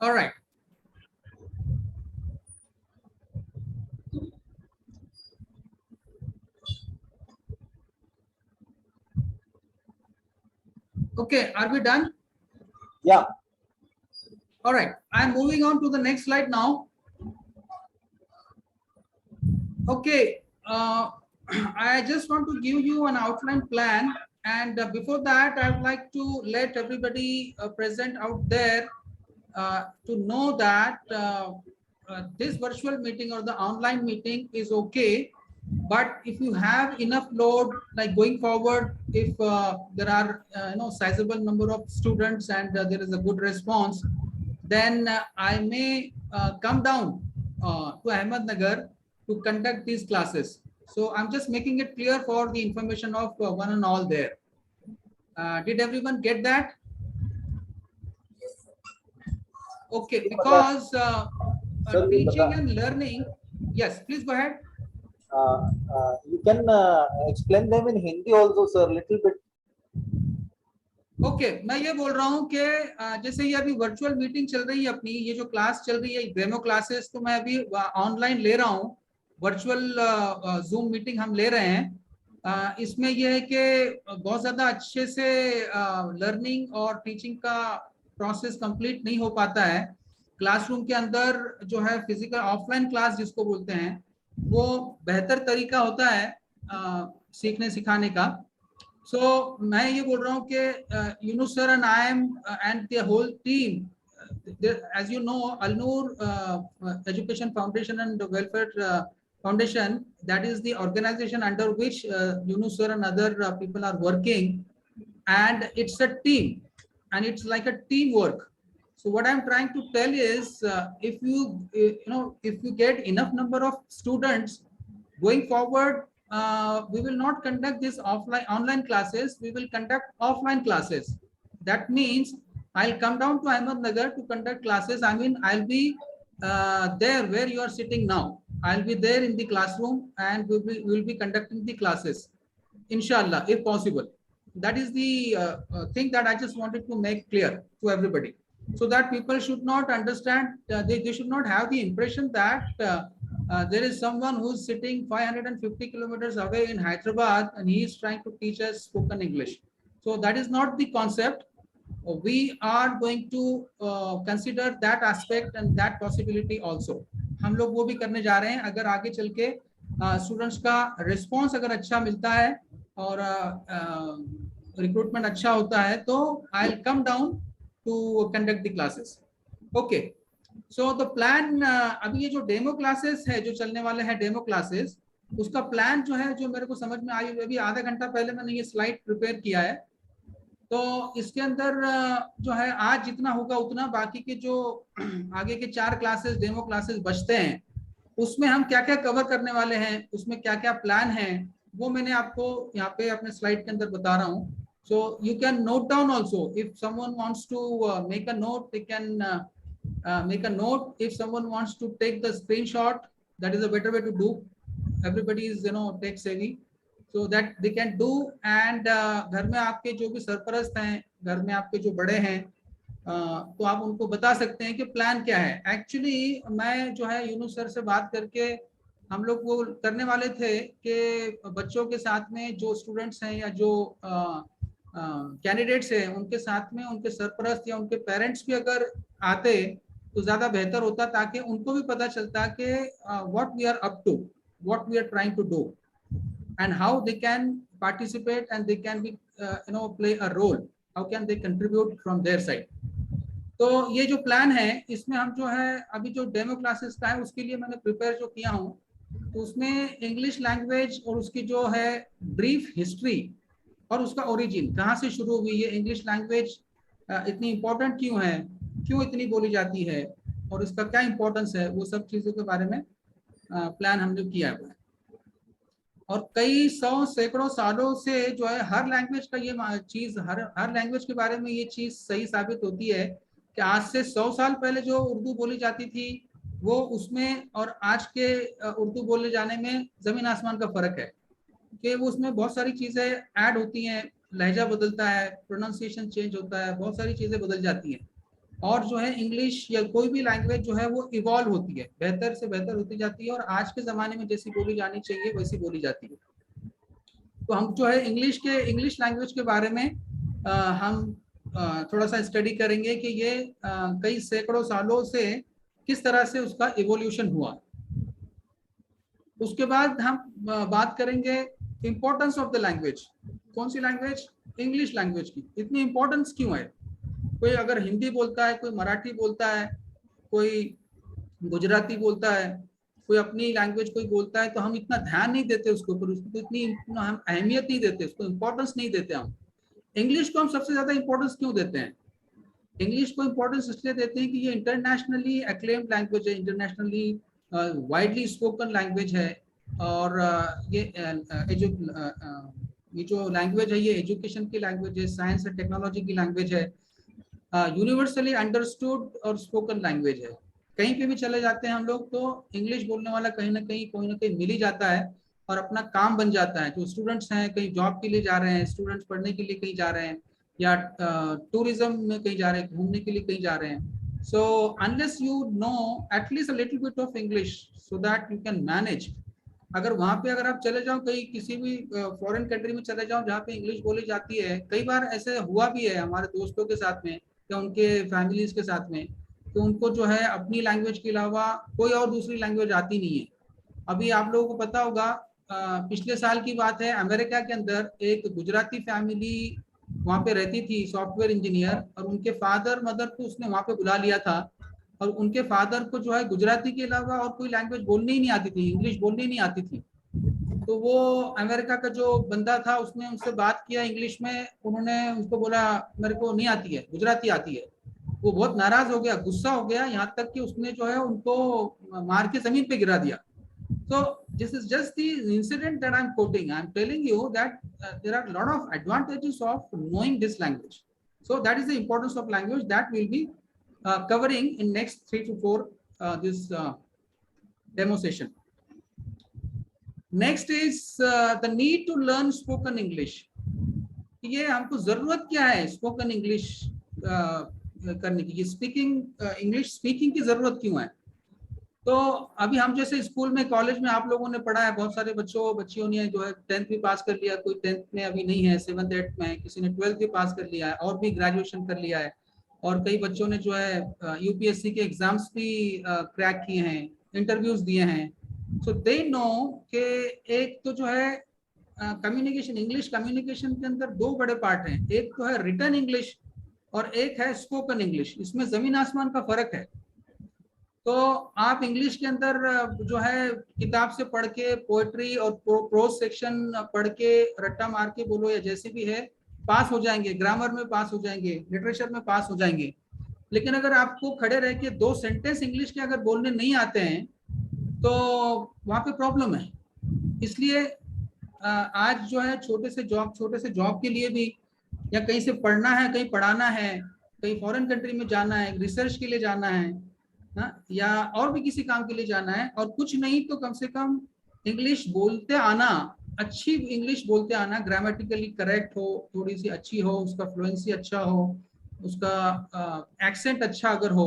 All right. Okay, are we done? Yeah. All right, I'm moving on to the next slide now. Okay, I just want to give you an outline plan, and before that, I would like to let everybody present out there to know that this virtual meeting or the online meeting is okay. But if you have enough load, like going forward, if there are sizable number of students and there is a good response, then I may come down to Ahmednagar to conduct these classes. So I'm just making it clear for the information of one and all there. Did everyone get that? Okay, because teaching and learning. Yes, please go ahead. You can explain them in Hindi also, sir, little bit. Okay मैं ये बोल रहा हूँ कि जैसे ये अभी virtual meeting चल रही है अपनी, ये जो क्लास चल रही है डेमो क्लासेस, तो मैं अभी ऑनलाइन ले रहा हूँ, वर्चुअल जूम मीटिंग हम ले रहे हैं। इसमें ये है कि बहुत ज़्यादा अच्छे से लर्निंग और टीचिंग का प्रोसेस कंप्लीट नहीं हो पाता है। क्लासरूम के अंदर जो है फिजिकल ऑफलाइन क्लास जिसको बोलते हैं, वो बेहतर तरीका होता है सीखने सिखाने का। So मैं ये बोल रहा हूँ कि Yunus sir and I am and the whole team, as you know, Al-Noor Education Foundation and Welfare Foundation, that is the organization under which Yunus sir and other people are working, and it's a team, and it's like a teamwork. So what I'm trying to tell is, if you get enough number of students going forward, we will not conduct this online classes, we will conduct offline classes. That means I'll come down to Ahmednagar to conduct classes. I mean, I'll be there where you are sitting now. I'll be there in the classroom and we'll be conducting the classes, inshallah, if possible. That is the thing that I just wanted to make clear to everybody, so that people should not understand, they should not have the impression that there is someone who's sitting 550 kilometers away in Hyderabad and he is trying to teach us spoken English. So that is not the concept. We are going to consider that aspect and that possibility also. हम लोग वो भी करने जा रहे हैं। अगर आगे चल के स्टूडेंट्स का रिस्पॉन्स अगर अच्छा मिलता है और रिक्रूटमेंट अच्छा होता है, तो I will come down to conduct the classes. Okay, so the plan, अभी ये जो डेमो क्लासेस है जो चलने वाले हैं डेमो क्लासेस, उसका प्लान जो है, जो मेरे को समझ में आई, अभी आधा घंटा पहले मैंने ये स्लाइड प्रिपेयर किया है। तो इसके अंदर जो है आज जितना होगा उतना, बाकी के जो आगे के 4 क्लासेस डेमो क्लासेस बचते हैं, उसमें हम क्या क्या कवर करने वाले हैं, उसमें क्या क्या प्लान है, वो मैंने आपको यहाँ पे अपने स्लाइड के अंदर बता रहा हूँ। So you can note down also, if someone wants to make a note, they can make a note. If someone wants to take the screenshot, that is a better way to do. Everybody is tech savvy, so that they can do. And घर में आपके जो भी सरपरस्त हैं, घर में आपके जो बड़े हैं, तो आप उनको बता सकते हैं कि प्लान क्या है। एक्चुअली मैं जो है यूनुस सर से बात करके हम लोग वो करने वाले थे कि बच्चों के साथ में जो स्टूडेंट्स हैं या जो कैंडिडेट्स हैं, उनके साथ में उनके सरपरस्त या उनके पेरेंट्स भी अगर आते तो ज्यादा बेहतर होता, ताकि उनको भी पता चलता कि what we are up to, what we are trying to do, and how they can participate and they can be play a role, how can they contribute from their side. तो ये जो प्लान है, इसमें हम जो है अभी जो डेमो क्लासेस का है उसके लिए मैंने प्रिपेयर जो किया हूँ, तो उसमें इंग्लिश लैंग्वेज और उसकी जो है ब्रीफ हिस्ट्री और उसका ओरिजिन कहाँ से शुरू हुई, ये इंग्लिश लैंग्वेज इतनी इम्पोर्टेंट क्यों है, क्यों इतनी बोली जाती है और इसका क्या इम्पोर्टेंस है, वो सब चीज़ों के बारे में प्लान हमने किया है। और कई सौ सैकड़ों सालों से जो है हर लैंग्वेज का ये चीज़, हर लैंग्वेज के बारे में ये चीज़ सही साबित होती है कि आज से 100 साल पहले जो उर्दू बोली जाती थी, वो उसमें और आज के उर्दू बोले जाने में ज़मीन आसमान का फ़र्क है, कि वो उसमें बहुत सारी चीज़ें ऐड होती हैं, लहजा बदलता है, प्रोनाउंसिएशन चेंज होता है, बहुत सारी चीज़ें बदल जाती हैं। और जो है इंग्लिश या कोई भी लैंग्वेज जो है वो इवॉल्व होती है, बेहतर से बेहतर होती जाती है, और आज के ज़माने में जैसी बोली जानी चाहिए वैसी बोली जाती है। तो हम जो है इंग्लिश लैंग्वेज के बारे में हम थोड़ा सा स्टडी करेंगे कि ये कई सैकड़ों सालों से किस तरह से उसका इवोल्यूशन हुआ। उसके बाद हम बात करेंगे इम्पोर्टेंस ऑफ द लैंग्वेज। कौन सी लैंग्वेज? इंग्लिश लैंग्वेज की इतनी इम्पोर्टेंस क्यों है? कोई अगर हिंदी बोलता है, कोई मराठी बोलता है, कोई गुजराती बोलता है, कोई अपनी लैंग्वेज कोई बोलता है, तो हम इतना ध्यान नहीं देते उसके ऊपर, उसको इतनी हम अहमियत नहीं देते, उसको इम्पोर्टेंस नहीं देते। हम इंग्लिश को हम सबसे ज्यादा इम्पोर्टेंस क्यों देते हैं? इंग्लिश को इम्पोर्टेंस इसलिए देते हैं कि ये इंटरनेशनली एक्लेम्ड लैंग्वेज है, इंटरनेशनली वाइडली स्पोकन लैंग्वेज है, और ये जो लैंग्वेज है ये एजुकेशन की लैंग्वेज है, साइंस एंड टेक्नोलॉजी की लैंग्वेज है, यूनिवर्सली अंडरस्टूड और स्पोकन लैंग्वेज है। कहीं पे भी चले जाते हैं हम लोग तो इंग्लिश बोलने वाला कहीं ना कहीं कोई ना कहीं मिल ही जाता है और अपना काम बन जाता है। जो स्टूडेंट्स हैं कहीं जॉब के लिए जा रहे हैं, स्टूडेंट्स पढ़ने के लिए कहीं जा रहे हैं, या टूरिज्म में कहीं जा रहे हैं, घूमने के लिए कहीं जा रहे हैं। So unless you know at least a little bit of English so that you can manage. अगर वहां पे अगर आप चले जाओ कहीं किसी भी फॉरेन कंट्री में चले जाओ जहाँ पे इंग्लिश बोली जाती है, कई बार ऐसे हुआ भी है हमारे दोस्तों के साथ में या उनके फैमिलीज के साथ में, तो उनको जो है अपनी लैंग्वेज के अलावा कोई और दूसरी लैंग्वेज आती नहीं है। अभी आप लोगों को पता होगा पिछले साल की बात है, अमेरिका के अंदर एक गुजराती फैमिली वहाँ पे रहती थी, सॉफ्टवेयर इंजीनियर, और उनके फादर मदर को उसने वहाँ पे बुला लिया था, और उनके फादर को जो है गुजराती के अलावा और कोई लैंग्वेज बोलनी ही नहीं आती थी, इंग्लिश बोलनी नहीं आती थी। तो वो अमेरिका का जो बंदा था उसने उनसे बात किया इंग्लिश में, उन्होंने उसको बोला मेरे को नहीं आती है, गुजराती आती है। वो बहुत नाराज हो गया, गुस्सा हो गया, यहाँ तक कि उसने जो है उनको मार के जमीन पे गिरा दिया। So this is just the incident that I'm quoting. I'm telling you that there are a lot of advantages of knowing this language. So that is the importance of language that we'll be covering in next 3 to 4 this demo session. Next is the need to learn spoken English. ये हमको जरूरत क्या है spoken English करने की? Speaking English speaking की जरूरत क्यों है? तो अभी हम जैसे स्कूल में कॉलेज में आप लोगों ने पढ़ा है, बहुत सारे बच्चियों ने जो है 10th भी पास कर लिया, कोई 10th में अभी नहीं है, 7th 8th में है, किसी ने 12th भी पास कर लिया है और भी ग्रेजुएशन कर लिया है, और कई बच्चों ने जो है यूपीएससी के एग्जाम्स भी क्रैक किए हैं, इंटरव्यूज दिए हैं। सो दे नो कि एक तो जो है कम्युनिकेशन, इंग्लिश कम्युनिकेशन के अंदर दो बड़े पार्ट हैं, एक तो है रिटन इंग्लिश और एक है स्पोकन इंग्लिश। इसमें जमीन आसमान का फर्क है। तो आप इंग्लिश के अंदर जो है किताब से पढ़ के पोएट्री और प्रोज सेक्शन पढ़ के रट्टा मार के बोलो या जैसे भी है पास हो जाएंगे, ग्रामर में पास हो जाएंगे, लिटरेचर में पास हो जाएंगे। लेकिन अगर आपको खड़े रह के 2 सेंटेंस इंग्लिश के अगर बोलने नहीं आते हैं तो वहां पे प्रॉब्लम है। इसलिए आज जो है छोटे से जॉब के लिए भी, या कहीं से पढ़ना है, कहीं पढ़ाना है, कहीं फॉरेन कंट्री में जाना है, रिसर्च के लिए जाना है या और भी किसी काम के लिए जाना है, और कुछ नहीं तो कम से कम इंग्लिश बोलते आना, अच्छी इंग्लिश बोलते आना, ग्रामेटिकली करेक्ट हो, थोड़ी सी अच्छी हो, उसका फ्लुएंसी अच्छा हो, उसका एक्सेंट अच्छा अगर हो,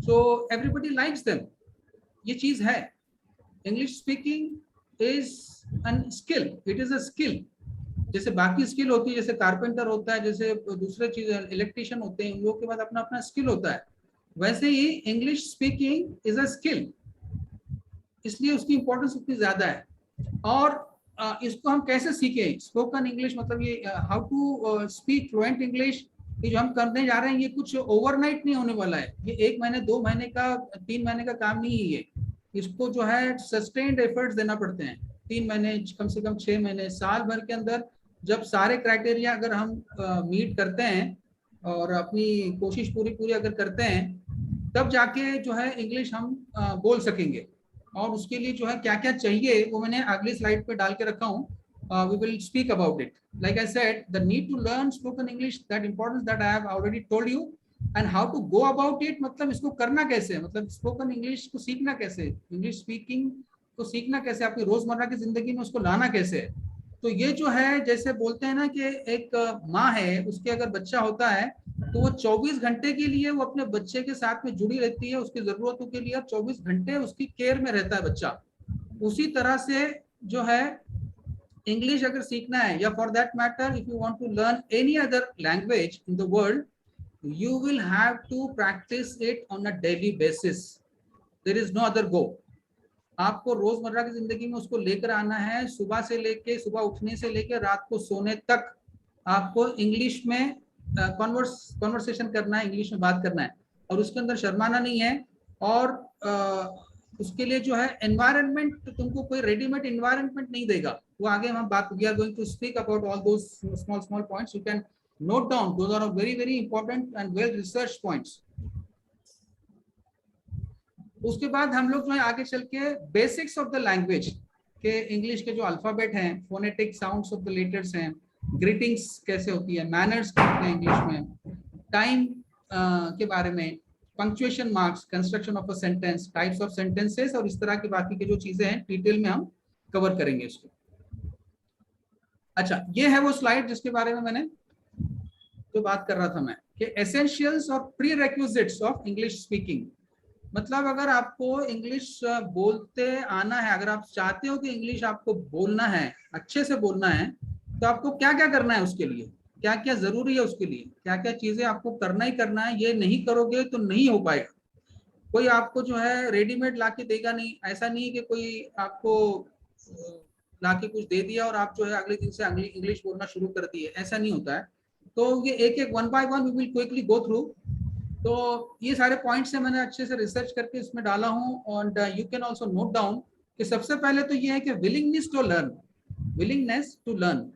सो एवरीबडी लाइक्स देम। ये चीज है। English speaking is an skill, it is a skill. जैसे बाकी स्किल होती है, जैसे कारपेंटर होता है, जैसे दूसरे चीज इलेक्ट्रिशियन होते हैं, उन लोगों के बाद अपना अपना स्किल होता है, वैसे ही English speaking is a skill, इसलिए उसकी इंपॉर्टेंस उतनी ज्यादा है। और इसको हम कैसे सीखें? स्पोकन इंग्लिश मतलब ये how to speak fluent English, ये जो हम करने जा रहे हैं ये कुछ ओवरनाइट नहीं होने वाला है। ये 1 महीने 2 महीने का 3 महीने का काम नहीं है ये। इसको जो है सस्टेन्ड एफर्ट्स देना पड़ते हैं, 3 महीने, कम से कम 6 महीने, साल भर के अंदर जब सारे क्राइटेरिया अगर हम मीट करते हैं और अपनी कोशिश पूरी अगर करते हैं, तब जाके जो है इंग्लिश हम बोल सकेंगे। और उसके लिए जो है क्या क्या चाहिए वो मैंने अगली स्लाइड पे डाल के रखा हूँ। we will speak about it. Like I said, the need to learn spoken English, that importance that I have already told you, and how to go about it, मतलब इसको करना कैसे है, मतलब स्पोकन इंग्लिश को सीखना कैसे, इंग्लिश स्पीकिंग को सीखना कैसे, आपकी रोजमर्रा की जिंदगी में उसको लाना कैसे है। तो ये जो है, जैसे बोलते हैं ना कि एक माँ है, उसके अगर बच्चा होता है तो वो 24 घंटे के लिए वो अपने बच्चे के साथ में जुड़ी रहती है, उसकी जरूरतों के लिए 24 घंटे उसकी केयर में रहता है बच्चा। उसी तरह से जो है इंग्लिश अगर सीखना है, या for that matter if you want to learn any other language in the world, you will have to practise it on a daily basis, there is no other go. आपको रोजमर्रा की जिंदगी में उसको लेकर आना है, सुबह से लेके, सुबह उठने से लेकर रात को सोने तक आपको इंग्लिश में कॉन्वर्सेशन करना है, इंग्लिश में बात करना है, और उसके अंदर शर्माना नहीं है। और उसके लिए जो है एनवायरनमेंट, तुमको कोई रेडीमेड एनवायरनमेंट नहीं देगा, वो आगे हम बात, we are going to speak about all those small small points, you can note down, those are very very important and well research points. उसके बाद हम लोग जो है आगे चल के बेसिक्स ऑफ द लैंग्वेज के, इंग्लिश के जो अल्फाबेट हैं, phonetic sounds of the letters हैं, ग्रीटिंग्स कैसे होती है, मैनर्स क्या होते हैं इंग्लिश में, टाइम के बारे में, punctuation marks, construction of a sentence, types of sentences, और इस तरह की बाकी के जो चीजें हैं डिटेल में हम कवर करेंगे इसको। अच्छा, ये है वो स्लाइड जिसके बारे में मैंने जो बात कर रहा था मैं, कि एसेंशियल्स और pre requisites of English speaking. मतलब अगर आपको इंग्लिश बोलते आना है, अगर आप चाहते हो कि इंग्लिश आपको बोलना है, अच्छे से बोलना है, तो आपको क्या क्या करना है, उसके लिए क्या क्या जरूरी है, उसके लिए क्या क्या चीजें आपको करना ही करना है। ये नहीं करोगे तो नहीं हो पाएगा। कोई आपको जो है रेडीमेड लाके देगा नहीं, ऐसा नहीं है कि कोई आपको लाके कुछ दे दिया और आप जो है अगले दिन से इंग्लिश बोलना शुरू कर दिए, ऐसा नहीं होता है। तो ये एक एक one by one we will quickly go through. तो ये सारे पॉइंट्स है मैंने अच्छे से रिसर्च करके इसमें डाला हूँ, और you can also note down कि सबसे पहले तो ये है कि willingness to learn, willingness to learn.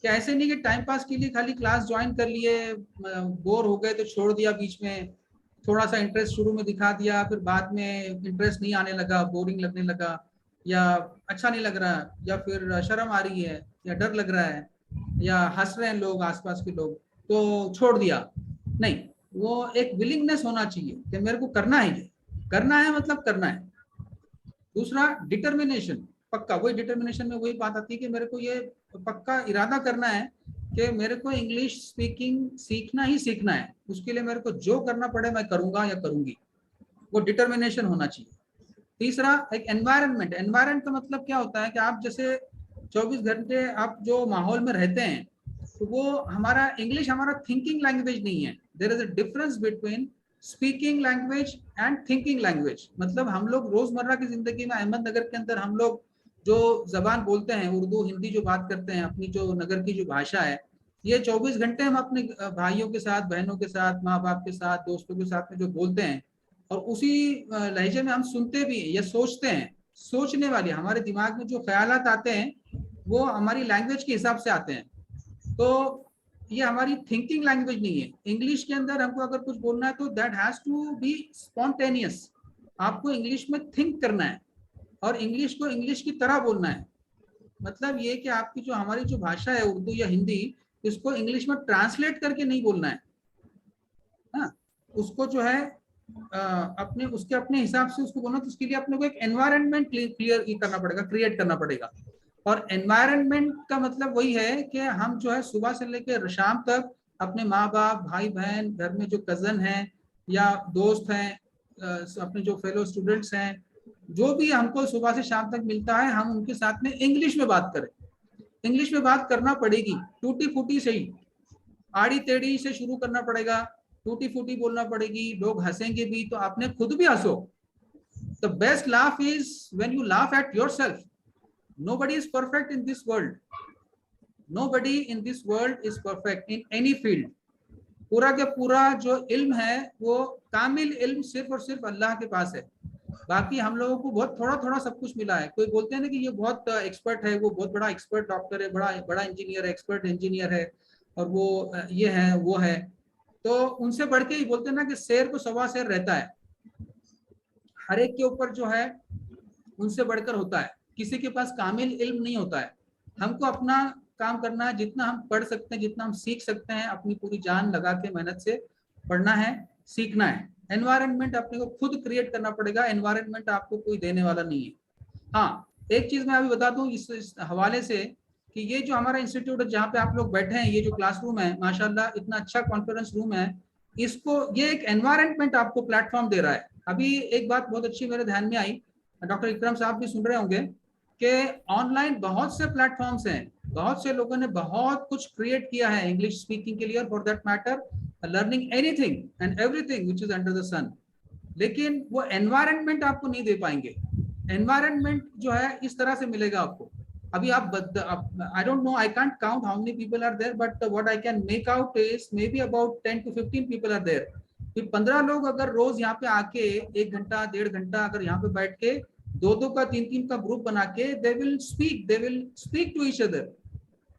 क्या ऐसे नहीं कि टाइम पास के लिए खाली क्लास ज्वाइन कर लिए, बोर हो गए तो छोड़ दिया बीच में, थोड़ा सा इंटरेस्ट शुरू में दिखा दिया, फिर बाद में इंटरेस्ट नहीं आने लगा, बोरिंग लगने लगा, या अच्छा नहीं लग रहा, या फिर शर्म आ रही है, या डर लग रहा है, या हंस रहे हैं लोग आसपास के लोग, तो छोड़ दिया। नहीं, वो एक विलिंगनेस होना चाहिए कि मेरे को करना है, ये करना है मतलब करना है। दूसरा डिटर्मिनेशन, पक्का, वही डिटर्मिनेशन में वही बात आती है कि मेरे को ये पक्का इरादा करना है कि मेरे को इंग्लिश स्पीकिंग सीखना ही सीखना है, उसके लिए मेरे को जो करना पड़े मैं करूंगा या करूंगी, वो डिटर्मिनेशन होना चाहिए। तीसरा एक एनवायरनमेंट, एनवायरनमेंट का मतलब क्या होता है कि आप जैसे 24 घंटे आप जो माहौल में रहते हैं, तो वो हमारा इंग्लिश हमारा थिंकिंग लैंग्वेज नहीं है। There is a difference between speaking language and thinking language. मतलब हम लोग रोजमर्रा की जिंदगी में अहमदनगर के अंदर हम लोग जो जबान बोलते हैं, उर्दू हिंदी जो बात करते हैं, अपनी जो नगर की जो भाषा है, ये 24 घंटे हम अपने भाइयों के साथ, बहनों के साथ, माँ बाप के साथ, दोस्तों के साथ में जो बोलते हैं, और उसी लहजे में हम सुनते भी हैं या सोचते हैं। सोचने वाले हमारे दिमाग में जो ख्यालात आते हैं वो हमारी लैंग्वेज के हिसाब से आते हैं। तो ये हमारी थिंकिंग लैंग्वेज नहीं है। इंग्लिश के अंदर हमको अगर कुछ बोलना है तो that has to be spontaneous. आपको इंग्लिश में थिंक करना है और इंग्लिश को इंग्लिश की तरह बोलना है। मतलब ये कि आपकी जो हमारी जो भाषा है उर्दू या हिंदी, इसको इंग्लिश में ट्रांसलेट करके नहीं बोलना है। हाँ, उसको जो है अपने उसके अपने हिसाब से उसको बोलना। तो उसके लिए अपने को एक एनवायरनमेंट क्लियर करना पड़ेगा, क्रिएट करना पड़ेगा। और एनवायरनमेंट का मतलब वही है कि हम जो है सुबह से लेकर शाम तक अपने माँ बाप, भाई बहन, घर में जो कजन हैं या दोस्त हैं, अपने जो फेलो स्टूडेंट्स हैं, जो भी हमको सुबह से शाम तक मिलता है, हम उनके साथ में इंग्लिश में बात करें। इंग्लिश में बात करना पड़ेगी, टूटी फूटी से ही, आड़ी टेढ़ी से शुरू करना पड़ेगा, टूटी फूटी बोलना पड़ेगी। लोग हंसेंगे भी तो आपने खुद भी हंसो। The best laugh is when you laugh at yourself. Nobody is perfect in this world. Nobody in this world is perfect in any field. पूरा के पूरा जो इल्म है वो कामिल इल्म सिर्फ और सिर्फ अल्लाह के पास है। बाकी हम लोगों को बहुत थोड़ा थोड़ा सब कुछ मिला है। कोई बोलते हैं ना कि ये बहुत एक्सपर्ट है, वो बहुत बड़ा एक्सपर्ट डॉक्टर है, बड़ा बड़ा इंजीनियर है, एक्सपर्ट इंजीनियर है, और वो ये है वो है। तो उनसे बढ़ के ही बोलते हैं ना कि शेर को सवा शेर रहता है। हर एक के ऊपर जो है उनसे बढ़कर होता है। किसी के पास कामिल इल्म नहीं होता है। हमको अपना काम करना है, जितना हम पढ़ सकते हैं, जितना हम सीख सकते हैं, अपनी पूरी जान लगा के मेहनत से पढ़ना है, सीखना है। एनवायरनमेंट अपने को खुद क्रिएट करना पड़ेगा, एनवायरनमेंट आपको कोई देने वाला नहीं है। हाँ, एक चीज मैं अभी बता दूं इस हवाले से कि ये जो हमारा इंस्टीट्यूट है जहाँ पे आप लोग बैठे हैं, ये जो क्लासरूम है, माशाल्लाह इतना अच्छा कॉन्फ्रेंस रूम है इसको ये एक एनवायरनमेंट आपको प्लेटफॉर्म दे रहा है। अभी एक बात बहुत अच्छी मेरे ध्यान में आई, डॉक्टर इकराम साहब भी सुन रहे होंगे कि ऑनलाइन बहुत से प्लेटफॉर्म्स हैं, बहुत से लोगों ने बहुत कुछ क्रिएट किया है इंग्लिश स्पीकिंग के लिए, और for that matter learning anything and everything which is under the sun. लेकिन वो एनवायरनमेंट आपको नहीं दे पाएंगे। एनवायरनमेंट जो है इस तरह से मिलेगा आपको। अभी आप I don't know, I can't count how many people are there, but what I can make out is maybe about 10 to 15 people are there. फिर 15 लोग अगर रोज यहाँ पे आके 1 घंटा 1.5 घंटा अगर यहाँ पे बैठ के 2-2 का 3-3 का ग्रुप बना के they will speak to each other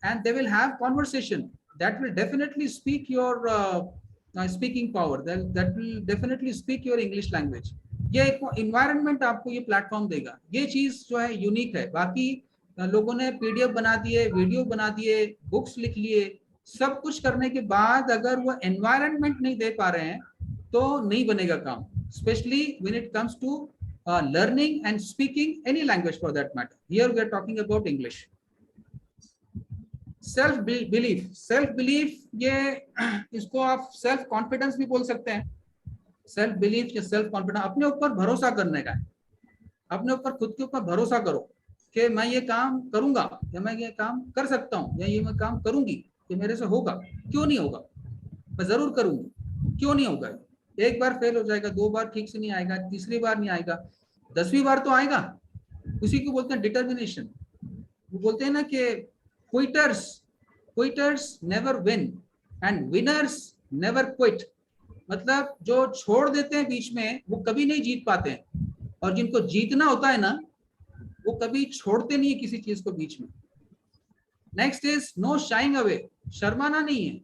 and they will have conversation that will definitely speak your speaking power, that will definitely speak your English language. ये एक environment आपको ये platform देगा। ये चीज जो है यूनिक है। बाकी लोगों ने पीडीएफ बना दिए, वीडियो बना दिए, बुक्स लिख लिए, सब कुछ करने के बाद अगर वो एनवायरनमेंट नहीं दे पा रहे हैं तो नहीं बनेगा काम, specially when it comes to learning and speaking any language for that matter. Here we are talking about English. Self belief, ये इसको आप सेल्फ कॉन्फिडेंस भी बोल सकते हैं। सेल्फ बिलीफ या सेल्फ कॉन्फिडेंस अपने ऊपर भरोसा करने का है। अपने ऊपर, खुद के ऊपर भरोसा करो कि मैं ये काम करूंगा, या मैं ये काम कर सकता हूँ, या ये मैं काम करूंगी, ये मेरे से होगा, क्यों नहीं होगा, मैं जरूर करूंगी, क्यों नहीं होगा। एक बार फेल हो जाएगा, 2 बार ठीक से नहीं आएगा, तीसरी बार नहीं आएगा, 10वीं बार तो आएगा। उसी को बोलते हैं डिटर्मिनेशन। वो बोलते हैं ना कि quitters never win and winners never quit. मतलब जो छोड़ देते हैं बीच में वो कभी नहीं जीत पाते हैं, और जिनको जीतना होता है ना वो कभी छोड़ते नहीं है किसी चीज को बीच में। Next is no shying away, शर्माना नहीं है।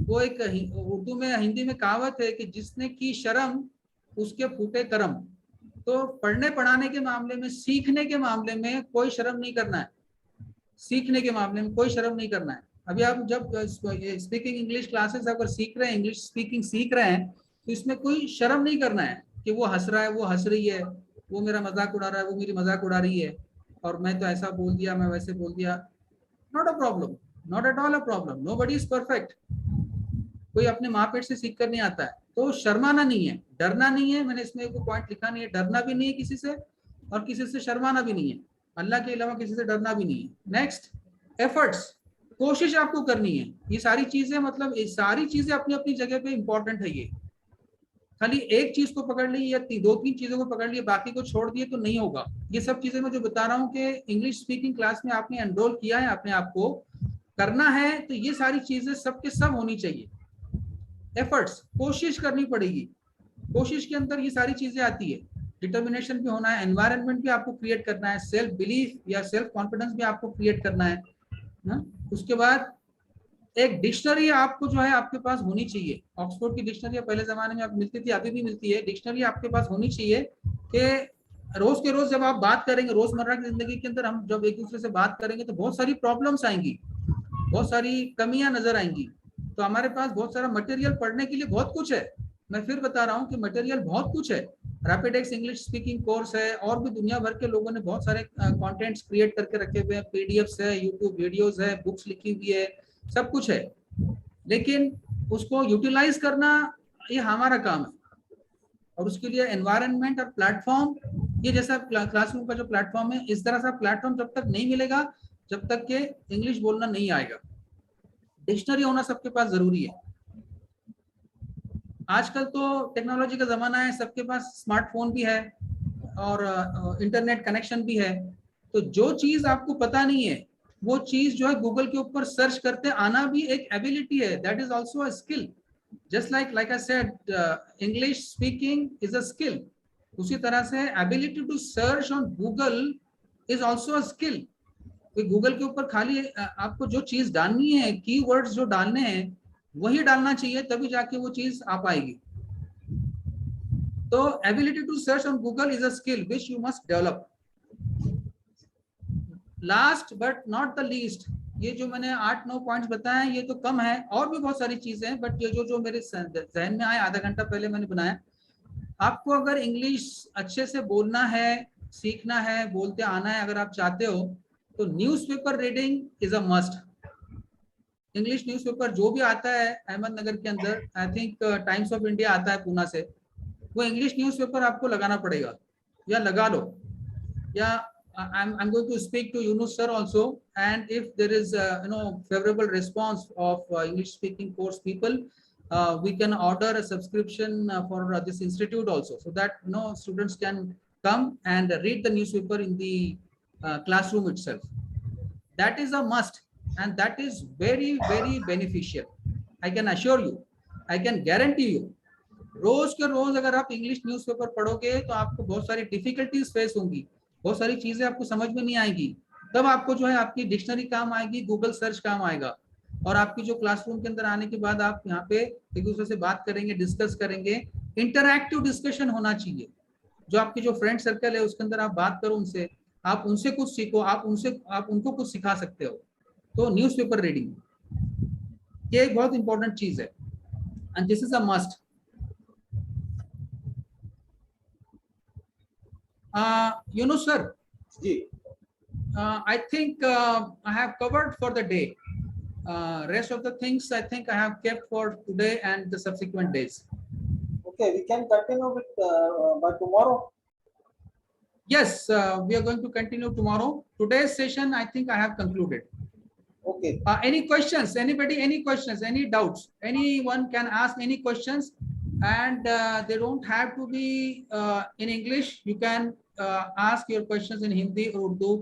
वो एक उर्दू में, हिंदी में कहावत है कि जिसने की शर्म उसके फूटे कर्म। तो पढ़ने पढ़ाने के मामले में, सीखने के मामले में कोई शर्म नहीं करना है। सीखने के मामले में कोई शर्म नहीं करना है। अभी आप जब स्पीकिंग इंग्लिश क्लासेस अगर सीख रहे हैं, इंग्लिश स्पीकिंग सीख रहे हैं, तो इसमें कोई शर्म नहीं करना है कि वो हंस रहा है, वो हंस रही है, वो मेरा मजाक उड़ा रहा है, वो मेरी मजाक उड़ा रही है, और मैं तो ऐसा बोल दिया, मैं वैसे बोल दिया। Not a problem, not at all a problem, nobody is perfect. कोई अपने माँ पेट से सीख कर नहीं आता है। तो शर्माना नहीं है, डरना नहीं है। मैंने इसमें कोई पॉइंट लिखा नहीं है, डरना भी नहीं है किसी से, और किसी से शर्माना भी नहीं है। अल्लाह के अलावा किसी से डरना भी नहीं है। नेक्स्ट, एफर्ट्स, कोशिश आपको करनी है। ये सारी चीजें, मतलब ये सारी चीजें अपनी अपनी जगह पे इंपॉर्टेंट है। ये खाली एक चीज को पकड़ ली या 2-3 चीजों को पकड़ लिया, बाकी को छोड़ दिए तो नहीं होगा। ये सब चीजें मैं जो बता रहा हूँ कि इंग्लिश स्पीकिंग क्लास में आपने एनरोल किया है, अपने आप को करना है, तो ये सारी चीजें सबके सब होनी चाहिए। एफर्ट्स, कोशिश करनी पड़ेगी। कोशिश के अंदर ये सारी चीजें आती है। डिटर्मिनेशन भी होना है, एनवायरनमेंट भी आपको क्रिएट करना है, सेल्फ बिलीफ या सेल्फ कॉन्फिडेंस भी आपको क्रिएट करना है ना। उसके बाद एक डिक्शनरी आपको जो है आपके पास होनी चाहिए। ऑक्सफोर्ड की डिक्शनरी पहले जमाने में आप मिलती थी, अभी भी मिलती है। डिक्शनरी आपके पास होनी चाहिए कि रोज के रोज जब आप बात करेंगे, रोजमर्रा की जिंदगी के अंदर हम जब एक दूसरे से बात करेंगे तो बहुत सारी प्रॉब्लम्स आएंगी, बहुत सारी कमियां नजर आएंगी। तो हमारे पास बहुत सारा मटेरियल पढ़ने के लिए बहुत कुछ है। मैं फिर बता रहा हूँ कि मटेरियल बहुत कुछ है। रैपिडेक्स इंग्लिश स्पीकिंग कोर्स है, और भी दुनिया भर के लोगों ने बहुत सारे कंटेंट्स क्रिएट करके रखे हुए हैं, पीडीएफ्स है, यूट्यूब वीडियोस है, बुक्स लिखी हुई है, सब कुछ है। लेकिन उसको यूटिलाइज करना ये हमारा काम है, और उसके लिए एनवायरनमेंट और प्लेटफॉर्म, ये जैसा क्लासरूम का जो प्लेटफॉर्म है, इस तरह सा प्लेटफॉर्म जब तक नहीं मिलेगा, जब तक के इंग्लिश बोलना नहीं आएगा। डिक्शनरी होना सबके पास जरूरी है। आजकल तो टेक्नोलॉजी का जमाना है, सबके पास स्मार्टफोन भी है और इंटरनेट कनेक्शन भी है। तो जो चीज आपको पता नहीं है वो चीज जो है गूगल के ऊपर सर्च करते आना भी एक एबिलिटी है, that is also a skill. Just like I said, English speaking is a skill. उसी तरह से ability to search on Google is also a skill. Google के ऊपर खाली आपको जो चीज डालनी है, कीवर्ड्स जो डालने हैं वही डालना चाहिए, तभी जाके वो चीज आ पाएगी। तो ability to search on Google is a skill which you must develop. Last but not the least, ये जो मैंने 8-9 पॉइंट्स बताए ये तो कम है, और भी बहुत सारी चीजें हैं, बट ये जो मेरे जहन में आए आधा घंटा पहले मैंने बनाया। आपको अगर इंग्लिश अच्छे से बोलना है, सीखना है, बोलते आना है, अगर आप चाहते हो, तो newspaper reading is a must. English newspaper जो भी आता है अहमदनगर के अंदर, I think times of India आता है पूना से, वो इंग्लिश न्यूज़पेपर आपको लगाना पड़ेगा या लगा लो. या I'm going to speak to Yunus sir also, and if there is favorable response of English speaking course people, we can order a subscription for this institute also, so that students can come and read the newspaper in the classroom itself. That is a must, and that is very very beneficial. I can assure you, I can guarantee you. रोज के रोज अगर आप English newspaper पढ़ोगे तो आपको बहुत सारी difficulties face होंगी, बहुत सारी चीजें आपको समझ में नहीं आएगी. तब आपको जो है आपकी डिक्शनरी काम आएगी, गूगल सर्च काम आएगा, और आपकी जो क्लासरूम के अंदर आने के बाद आप यहाँ पे एक दूसरे से बात करेंगे, डिस्कस करेंगे. इंटरैक्टिव डिस्कशन होना चाहिए. जो आपकी जो फ्रेंड सर्कल है उसके अंदर आप बात करो उनसे, आप उनसे कुछ सीखो, आप उनको कुछ सिखा सकते हो. तो न्यूज़पेपर रीडिंग ये एक बहुत इंपॉर्टेंट चीज है, and this is a must. Yunus sir, I think I have covered for the day. Rest of the things I think I have kept for today and the subsequent days. Okay, we can continue with by tomorrow. Yes, we are going to continue tomorrow. Today's session I think I have concluded. Okay. Any questions? Anybody? Any questions? Any doubts? Anyone can ask any questions, and they don't have to be in English. You can ask your questions in Hindi or Urdu.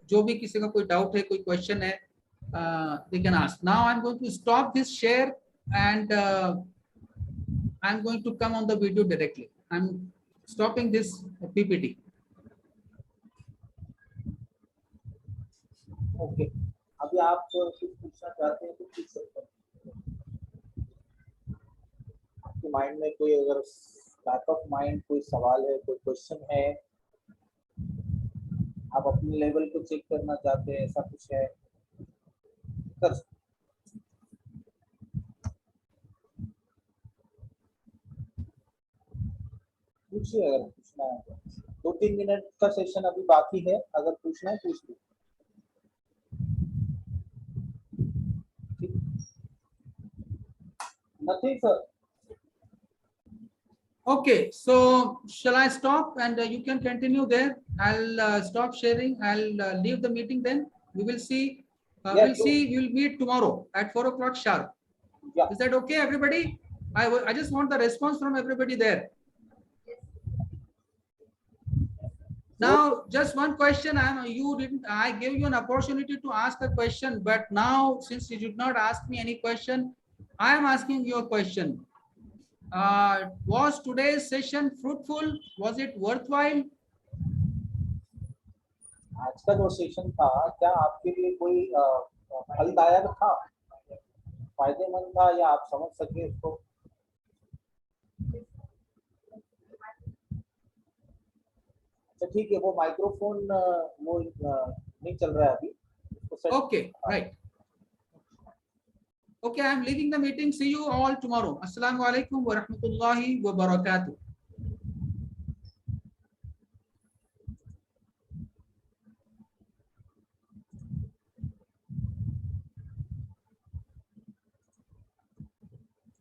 जो भी किसी का कोई doubt है, कोई question है, they can ask. Now I'm going to stop this share and I'm going to come on the video directly. I'm stopping this PPT. Okay. अभी आप कुछ पूछना चाहते हैं तो पूछ सकते हैं. आपके माइंड में कोई अगर बैक ऑफ माइंड कोई सवाल है, कोई क्वेश्चन है, आप अपने लेवल को चेक करना चाहते हैं, ऐसा कुछ है कर पूछिए. अगर पूछना है तो 2-3 मिनट का सेशन अभी बाकी है, अगर पूछना है पूछ लीजिए. Nothing, sir. Okay, so shall I stop and you can continue there? I'll stop sharing. I'll leave the meeting then. We will see. We'll meet tomorrow at 4 o'clock sharp. Yeah. Is that okay, everybody? I just want the response from everybody there. Now, just one question. I gave you an opportunity to ask a question, but now since you did not ask me any question, I am asking you a question. Was today's session fruitful? Was it worthwhile? आज का जो session था क्या आपके लिए कोई फलदायक था, फायदेमंद था, या आप समझ सके इसको? अच्छा ठीक है, वो माइक्रोफोन वो नहीं चल रहा है अभी. Okay, right. Okay, I am leaving the meeting. See you all tomorrow. Assalamu alaikum wa rahmatullahi wa barakatuh.